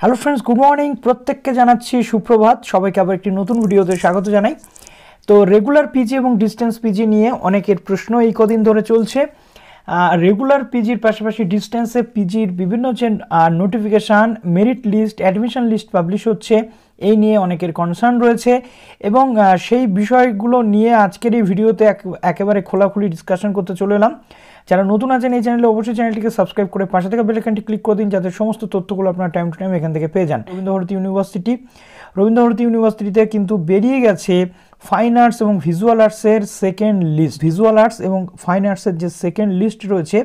Hello friends, good morning. প্রত্যেককে জানাচ্ছি সুপ্রভাত। সবাইকে আবার একটি নতুন ভিডিওতে স্বাগত জানাই। তো রেগুলার পিজি এবং ডিস্টেন্স পিজি নিয়ে অনেকের প্রশ্ন এই কদিন ধরে চলছে। রেগুলার পিজির পাশাপাশি ডিস্টেন্সে পিজির বিভিন্ন যে notification, merit list, admission list publish হচ্ছে, এই নিয়ে অনেকের কনসার্ন রয়েছে এবং সেই বিষয়গুলো নিয়ে আজকের এই ভিডিওতে একেবারে খোলাখুলি ডিসকাশন করতে চলে এলাম। যারা নতুন আছেন এই চ্যানেলে অবশ্যই চ্যানেলটিকে সাবস্ক্রাইব করে পাশে থেকে বেল আইকনটি ক্লিক করে দিন, যাতে সমস্ত তথ্যগুলো আপনারা টাইম টু টাইম এখান থেকে পেয়ে যান। রবীন্দ্র ভারতী ইউনিভার্সিটিতে কিন্তু বেরিয়ে গেছে ফাইন আর্টস এবং ভিজুয়াল আর্টসের সেকেন্ড লিস্ট। ভিজুয়াল আর্টস এবং ফাইন আর্টসের যে সেকেন্ড লিস্ট রয়েছে,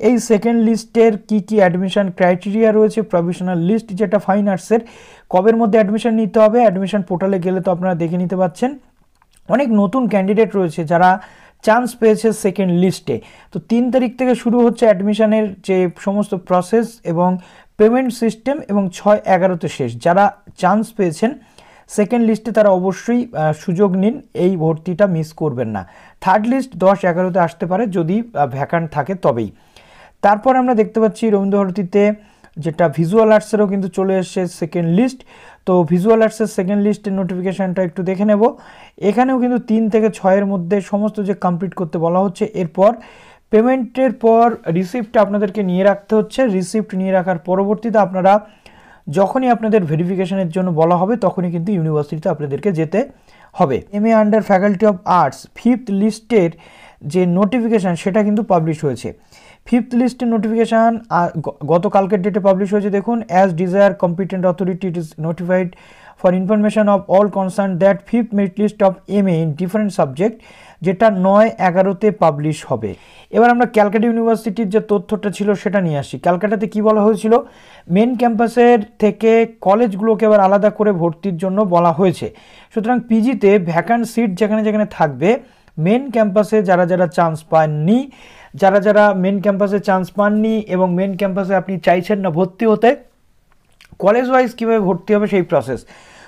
এই সেকেন্ড লিস্টের কি কি অ্যাডমিশন ক্রাইটেরিয়া রয়েছে, প্রভিশনাল লিস্ট যেটা ফাইন আর্টসের, কবের মধ্যে অ্যাডমিশন নিতে হবে, অ্যাডমিশন পোর্টালে গেলে তো আপনারা দেখে নিতে পাচ্ছেন। অনেক নতুন ক্যান্ডিডেট রয়েছে যারা চান্স পেয়েছে সেকেন্ড লিস্টে। তো 3 তারিখ থেকে শুরু হচ্ছে অ্যাডমিশনের যে সমস্ত প্রসেস এবং পেমেন্ট সিস্টেম, এবং 6/11-তে শেষ। যারা চান্স পেয়েছেন সেকেন্ড লিস্টে তারা অবশ্যই সুযোগ নিন, এই ভর্তিটা মিস করবেন না। থার্ড লিস্ট 10/11-তে আসতে পারে যদি ভ্যাকান্ট থাকে তবেই। তারপর আমরা দেখতে পাচ্ছি রবীন্দ্র ভারতীতে যেটা ভিজুয়াল আর্টসেরও কিন্তু চলে এসছে সেকেন্ড লিস্ট। তো ভিজুয়াল আর্টসের সেকেন্ড লিস্টের নোটিফিকেশানটা একটু দেখে নেব। এখানেও কিন্তু 3 থেকে 6-এর মধ্যে সমস্ত যে কমপ্লিট করতে বলা হচ্ছে। এরপর পেমেন্টের পর রিসিপ্ট আপনাদেরকে নিয়ে রাখতে হচ্ছে। রিসিপ্ট নিয়ে রাখার পরবর্তীতে আপনারা যখনই আপনাদের ভেরিফিকেশনের জন্য বলা হবে তখনই কিন্তু ইউনিভার্সিটিতে আপনাদেরকে যেতে হবে। MA under faculty of arts 5th লিস্টের যে নোটিফিকেশান সেটা কিন্তু পাবলিশ হয়েছে। 5th লিস্টের নোটিফিকেশান গতকালকের ডেটে পাবলিশ হয়েছে। দেখুন, as desire competent authority it is notified for information of all concern that 5th merit list of MA in different subject, যেটা 9/11-তে পাবলিশ হবে। এবার আমরা ক্যালকাটা ইউনিভার্সিটির যে তথ্যটা ছিল সেটা নিয়ে আসি। ক্যালকাটাতে কি বলা হয়েছিল, মেন ক্যাম্পাসের থেকে কলেজগুলোকে এবার আলাদা করে ভর্তির জন্য বলা হয়েছে। সুতরাং পিজিতে ভ্যাকান্ট সিট যেখানে যেখানে থাকবে, মেন ক্যাম্পাসে যারা যারা চান্স পাননি, যারা মেন ক্যাম্পাসে চান্স পাননি এবং মেন ক্যাম্পাসে আপনি চাইছেন না ভর্তি হতে, কলেজ ওয়াইজ কীভাবে ভর্তি হবে সেই প্রসেস।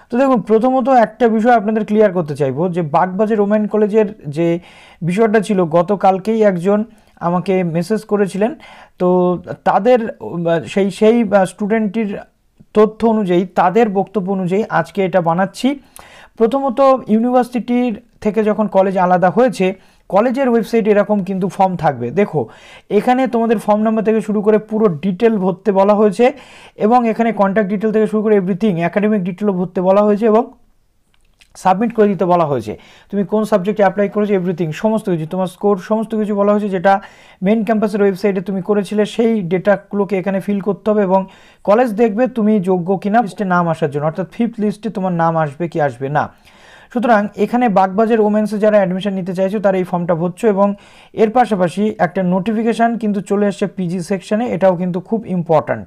তো দেখুন, প্রথমত একটা বিষয় আপনাদের ক্লিয়ার করতে চাইবো যে বাগবাজার ওমেন কলেজের যে বিষয়টা ছিল, গতকালকেই একজন আমাকে মেসেজ করেছিলেন। তো তাদের সেই স্টুডেন্টটির তথ্য অনুযায়ী, তাদের বক্তব্য অনুযায়ী আজকে এটা বানাচ্ছি। প্রথমত, ইউনিভার্সিটির থেকে যখন কলেজ আলাদা হয়েছে, কলেজের ওয়েবসাইটে এরকম কিন্তু ফর্ম থাকবে। দেখো, এখানে তোমাদের ফর্ম নাম্বার থেকে শুরু করে পুরো ডিটেল ভরতে বলা হয়েছে, এবং এখানে কন্ট্যাক্ট ডিটেল থেকে শুরু করে এভরিথিং, একাডেমিক ডিটেলও ভরতে বলা হয়েছে এবং সাবমিট করে দিতে বলা হয়েছে। তুমি কোন সাবজেক্টে অ্যাপ্লাই করেছো, এভরিথিং, সমস্ত কিছু, তোমার স্কোর, সমস্ত কিছু বলা হয়েছে। যেটা মেন ক্যাম্পাসের ওয়েবসাইটে তুমি করেছিলে সেই ডেটাগুলোকে এখানে ফিল করতে হবে, এবং কলেজ দেখবে তুমি যোগ্য কিনা লিস্টে নাম আসার জন্য, অর্থাৎ 5th লিস্টে তোমার নাম আসবে কি আসবে না। সুতরাং এখানে বাগবাজার ওমেন্সে যারা অ্যাডমিশন নিতে চাইছো তারা এই ফর্মটা ভরছো, এবং এর পাশাপাশি একটা নোটিফিকেশান কিন্তু চলে আসছে পিজি সেকশনে, এটাও কিন্তু খুব ইম্পর্ট্যান্ট।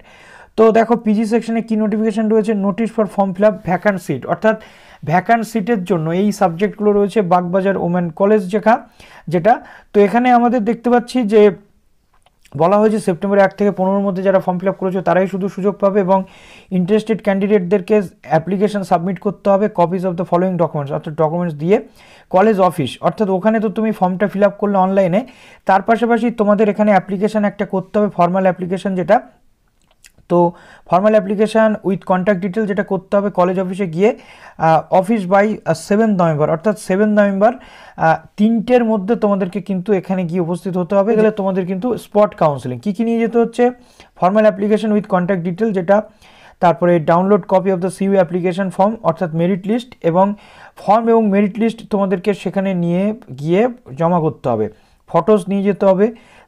তো দেখো, পিজি সেকশনে কি নোটিফিকেশান রয়েছে, notice for form fill up vacant seat, অর্থাৎ ভ্যাকান্ট সিটের জন্য এই সাবজেক্টগুলো রয়েছে বাগবাজার ওমেন কলেজ যেটা। তো এখানে আমাদের দেখতে পাচ্ছি যে বলা হয়েছে সেপ্টেম্বর 1 থেকে 15-এর মধ্যে যারা ফর্ম ফিল আপ করেছো তারাই শুধু সুযোগ পাবে, এবং ইন্টারেস্টেড ক্যান্ডিডেটদেরকে অ্যাপ্লিকেশন সাবমিট করতে হবে, copies of the following documents, অর্থাৎ ডকুমেন্টস দিয়ে কলেজ অফিস, অর্থাৎ ওখানে তো তুমি ফর্মটা ফিল আপ করলে অনলাইনে, তার পাশাপাশি তোমাদের এখানে অ্যাপ্লিকেশান একটা করতে হবে, ফর্মাল অ্যাপ্লিকেশান যেটা। তো formal application with contact detail যেটা করতে হবে কলেজ অফিসে গিয়ে, অফিস বাই 7 নভেম্বর, অর্থাৎ 7 নভেম্বর 3টের মধ্যে তোমাদেরকে কিন্তু এখানে গিয়ে উপস্থিত হতে হবে। গেলে তোমাদের কিন্তু স্পট কাউন্সেলিং কী নিয়ে যেতে হচ্ছে, formal application with contact detail যেটা, তারপরে download copy of the CU application form, অর্থাৎ মেরিট লিস্ট, এবং ফর্ম এবং মেরিট লিস্ট তোমাদেরকে সেখানে নিয়ে গিয়ে জমা করতে হবে। ফটোস নিয়ে যেতে হবে,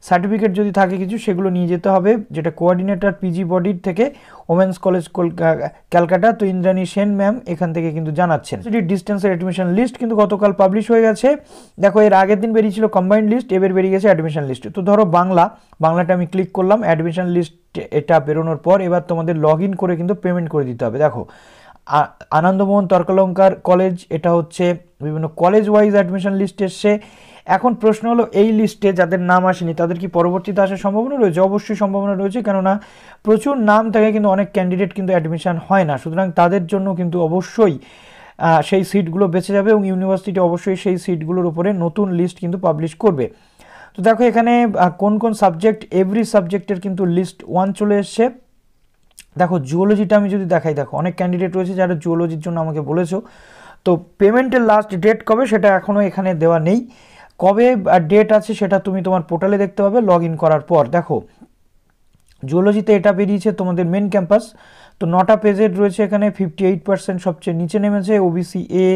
সার্টিফিকেট যদি থাকে কিছু সেগুলো নিয়ে যেতে হবে, যেটা কোঅর্ডিনেটর পিজি বডির থেকে ওমেন্স কলেজ ক্যালকাটা, তো ইন্দ্রাণী সেন ম্যাম এখান থেকে কিন্তু জানাচ্ছেন। ডিস্টেন্সের অ্যাডমিশন লিস্ট কিন্তু গতকাল পাবলিশ হয়ে গেছে। দেখো, এর আগের দিন বেরিয়েছিল কম্বাইন্ড লিস্ট, এবার বেরিয়ে গেছে অ্যাডমিশন লিস্ট। তো ধরো বাংলাটা আমি ক্লিক করলাম, অ্যাডমিশন লিস্ট এটা বেরোনোর পর এবার তোমাদের লগ ইন করে কিন্তু পেমেন্ট করে দিতে হবে। দেখো, আনন্দমোহন তর্কালঙ্কার কলেজ, এটা হচ্ছে বিভিন্ন কলেজ ওয়াইজ অ্যাডমিশন লিস্ট এসছে। এখন প্রশ্ন হলো, এই লিস্টে যাদের নাম আসেনি তাদের কি পরবর্তীতে আসার সম্ভাবনা রয়েছে? অবশ্যই সম্ভাবনা রয়েছে, কেননা প্রচুর নাম থাকে কিন্তু অনেক ক্যান্ডিডেট কিন্তু অ্যাডমিশন হয় না। সুতরাং তাদের জন্য কিন্তু অবশ্যই সেই সিটগুলো বেঁচে যাবে, এবং ইউনিভার্সিটি অবশ্যই সেই সিটগুলোর উপরে নতুন লিস্ট কিন্তু পাবলিশ করবে। তো দেখো, এখানে কোন কোন সাবজেক্ট, এভরি সাবজেক্টের কিন্তু লিস্ট 1 চলে এসছে। দেখো জুওলজিটা আমি যদি দেখাই, দেখো অনেক ক্যান্ডিডেট রয়েছে যারা জুওলজির জন্য আমাকে বলেছো, তো পেমেন্টের লাস্ট ডেট কবে সেটা এখনও এখানে দেওয়া নেই, কবে ডেট আছে সেটা তুমি তোমার পোর্টালে দেখতে পাবে লগ ইন করার পর। দেখো জুওলজিতে এটা বেরিয়েছে তোমাদের মেন ক্যাম্পাস, তো 9টা পেজের রয়েছে এখানে, 58% সবচেয়ে নিচে নেমেছে, ওবিসি এ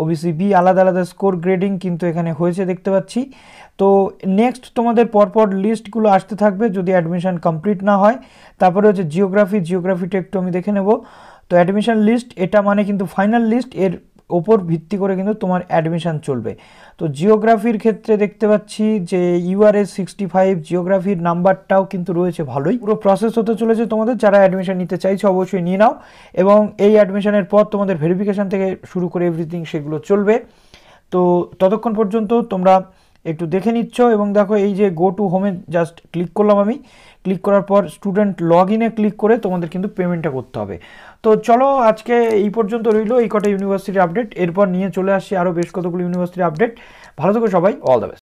ওবিসি বি আলাদা আলাদা স্কোর গ্রেডিং কিন্তু এখানে হয়েছে দেখতে পাচ্ছি। তো নেক্সট তোমাদের পরপর লিস্টগুলো আসতে থাকবে যদি অ্যাডমিশন কমপ্লিট না হয়। তারপরে হচ্ছে জিওগ্রাফিটা একটু আমি দেখে নেব। তো অ্যাডমিশন লিস্ট এটা মানে কিন্তু ফাইনাল লিস্ট, এর ওপর ভিত্তি করে কিন্তু তোমার অ্যাডমিশন চলবে। তো জিওগ্রাফির ক্ষেত্রে দেখতে পাচ্ছি যে ইউআরএস 65 জিওগ্রাফির নাম্বারটাও কিন্তু রয়েছে ভালোই। পুরো প্রসেস হতে চলেছে তোমাদের, যারা অ্যাডমিশন নিতে চাইছে অবশ্যই নিয়ে নাও, এবং এই অ্যাডমিশনের পর তোমাদের ভেরিফিকেশান থেকে শুরু করে এভরিথিং সেগুলো চলবে। তো ততক্ষণ পর্যন্ত তোমরা একটু দেখে নিচ্ছ, এবং দেখো এই যে গো টু হোমে জাস্ট ক্লিক করলাম আমি, ক্লিক করার পর স্টুডেন্ট লগ ইনে ক্লিক করে তোমাদের কিন্তু পেমেন্টটা করতে হবে। তো চলো আজকে এই পর্যন্ত রইলো এই কটা ইউনিভার্সিটির আপডেট, এরপর নিয়ে চলে আসছি আরও বেশ কতগুলো ইউনিভার্সিটির আপডেট। ভালো থেকো সবাই, অল দ্য বেস্ট।